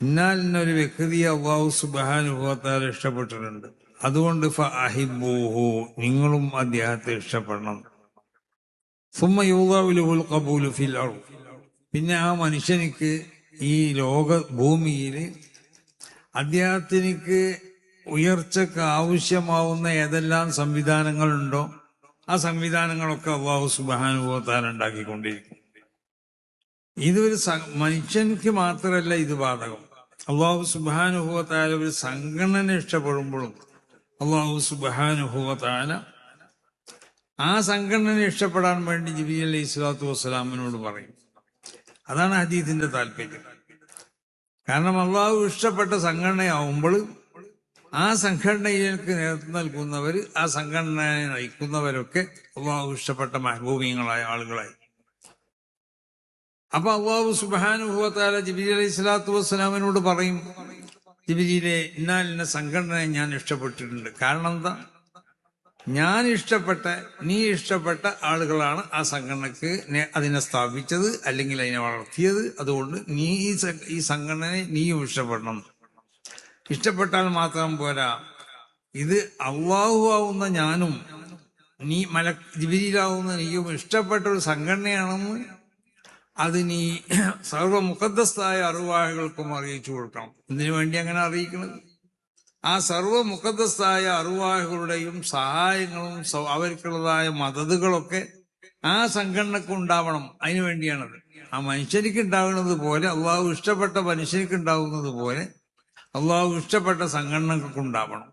ഇന്നാലിനൊരു വ്യക്തിയെ അല്ലാഹു സുബ്ഹാനഹു വ തആല ഇഷ്ടപ്പെട്ടിട്ടുണ്ട്. അതുകൊണ്ട് ഫഅഹിബ്ബൂഹു, നിങ്ങളും അദ്ദേഹത്തെ ഇഷ്ടപ്പെടണം. സുമ്മ യൂദഉ ലഹുൽ ഖബൂലു ഫിൽ അർദ്, പിന്നെ ആ മനുഷ്യനിക്ക് ഈ ഭൂമിയിൽ അദ്ദേഹത്തിനിക്ക് ഉയർച്ചക്ക് ആവശ്യമാവുന്ന ഏതെല്ലാം സംവിധാനങ്ങളുണ്ടോ ആ സംവിധാനങ്ങളൊക്കെ അല്ലാഹു സുബ്ഹാനഹു വ തആല ഉണ്ടാക്കിക്കൊണ്ടിരിക്കും. ഇതൊരു മനുഷ്യനിക്ക് മാത്രമല്ല ഇത് ബാധകം. അല്ലാഹു സുബ്ഹാനഹു വ തആല ഒരു സംഘടന ഇഷ്ടപ്പെടുമ്പോഴും അല്ലാഹു സുബ്ഹാനഹു വ തആല ആ സംഘടന ഇഷ്ടപ്പെടാൻ വേണ്ടി ജിബ്രീൽ അലൈഹി സ്വലാത്തു വസ്സലാമിനോട് പറയും. അതാണ് ഹദീസിന്റെ താല്പര്യം. കാരണം അള്ളാഹു ഇഷ്ടപ്പെട്ട സംഘടനയാവുമ്പോൾ ആ സംഘടനയിലേക്ക് നേതൃത്വം നൽകുന്നവർ, ആ സംഘടനയെ നയിക്കുന്നവരൊക്കെ അള്ളാഹു ഇഷ്ടപ്പെട്ട മഹബൂബീങ്ങളായ ആളുകളായി. അപ്പൊ അള്ളാഹു സുബ്ഹാനഹു വ തആല ജിബ്രീൽ അലൈഹി സ്വലാത്തു വസ്സലാമിനോട് പറയും, ജിബ്രീലെ, ഇന്ന സംഘടനയെ ഞാൻ ഇഷ്ടപ്പെട്ടിട്ടുണ്ട്. കാരണം എന്താ? ഞാൻ ഇഷ്ടപ്പെട്ട, നീ ഇഷ്ടപ്പെട്ട ആളുകളാണ് ആ സംഘടനക്ക് അതിനെ സ്ഥാപിച്ചത്, അല്ലെങ്കിൽ അതിനെ വളർത്തിയത്. അതുകൊണ്ട് നീ ഈ സംഘടനയെ നീയും ഇഷ്ടപ്പെടണം. ഇഷ്ടപ്പെട്ടാൽ മാത്രം പോരാ, ഇത് അള്ളാഹു ആവുന്ന ഞാനും നീ ജിബ്രീലാവുന്ന നീയും ഇഷ്ടപ്പെട്ട ഒരു സംഘടനയാണെന്ന് അത് നീ സർവ്വ മുഖദ്ദസ്തായ അറുവാഹുകൾക്കും അറിയിച്ചു കൊടുക്കണം. ഇതിനു വേണ്ടി അങ്ങനെ അറിയിക്കുന്നത്, ആ സർവ്വ മുഖദ്ദസ്തായ അറുവാഹുകളുടെയും സഹായങ്ങളും അവർക്കുള്ളതായ മദതുകളൊക്കെ ആ സംഘടനക്ക് ഉണ്ടാവണം. അതിനു വേണ്ടിയാണത്. ആ മനുഷ്യനിക്ക് ഉണ്ടാകുന്നത് പോലെ, അള്ളാഹു ഇഷ്ടപ്പെട്ട മനുഷ്യനിക്ക് ഉണ്ടാകുന്നത് പോലെ അള്ളാഹു ഇഷ്ടപ്പെട്ട സംഘടനകൾക്ക് ഉണ്ടാവണം.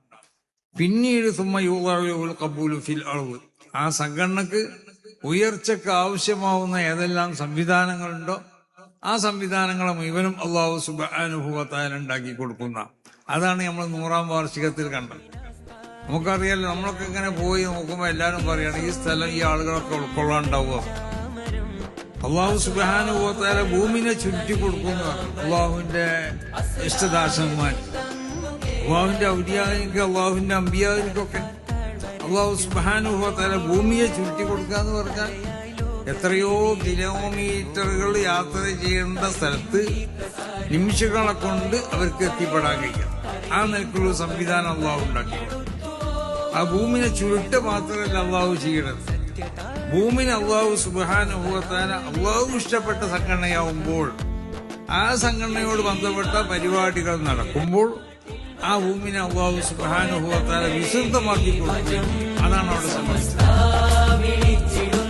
പിന്നീട് സുമ്മ യൂദഉൽ ഖബൂലു ഫിൽ അർദ്, ആ സംഘടനക്ക് ഉയർച്ചക്ക് ആവശ്യമാവുന്ന ഏതെല്ലാം സംവിധാനങ്ങളുണ്ടോ ആ സംവിധാനങ്ങളെ മുഴുവനും അള്ളാഹു സുബ്ഹാനഹു വ തആല ഉണ്ടാക്കി കൊടുക്കുന്ന. അതാണ് നമ്മൾ 100-ാം വാർഷികത്തിൽ കണ്ടത്. നമുക്കറിയാലോ, നമ്മളൊക്കെ ഇങ്ങനെ പോയി നോക്കുമ്പോൾ എല്ലാവരും പറയാണ് ഈ സ്ഥലം ഈ ആളുകളൊക്കെ ഉൾക്കൊള്ളാണ്ടാവുക. അള്ളാഹു സുബ്ഹാനഹു വ തആല ഭൂമിനെ ചുരുട്ടി കൊടുക്കുന്നു. അള്ളാഹുവിന്റെ ഇഷ്ടദാസന്മാർ, അള്ളാഹുവിന്റെ ഔലിയായിക്ക്, അള്ളാഹുവിന്റെ അമ്പിയായിക്കൊക്കെ അള്ളാഹു സുബ്ഹാനഹു വ തആല ഭൂമിയെ ചുരുട്ടി കൊടുക്കുക എന്ന് പറഞ്ഞാൽ എത്രയോ കിലോമീറ്ററുകൾ യാത്ര ചെയ്യേണ്ട സ്ഥലത്ത് നിമിഷങ്ങളെ കൊണ്ട് അവർക്ക് എത്തിപ്പെടാൻ കഴിയും. ആ നിലക്കുള്ള സംവിധാനം അള്ളാഹു ഉണ്ടാക്കി. ആ ഭൂമിനെ ചുരുട്ട മാത്രമല്ല അള്ളാഹു ചെയ്യണത്, ഭൂമിനെ അള്ളാഹു സുബ്ഹാനഹു വ തആല അള്ളാഹു ഇഷ്ടപ്പെട്ട സംഘടനയാവുമ്പോൾ, ആ സംഘടനയോട് ബന്ധപ്പെട്ട പരിപാടികൾ നടക്കുമ്പോൾ ആ ഭൂമിനെ അള്ളാഹു സുബ്ഹാനഹു വ തആല വിശുദ്ധമാക്കി കൊടുക്കുകയും അതാണ് അവിടെ സംഭവിച്ചത്.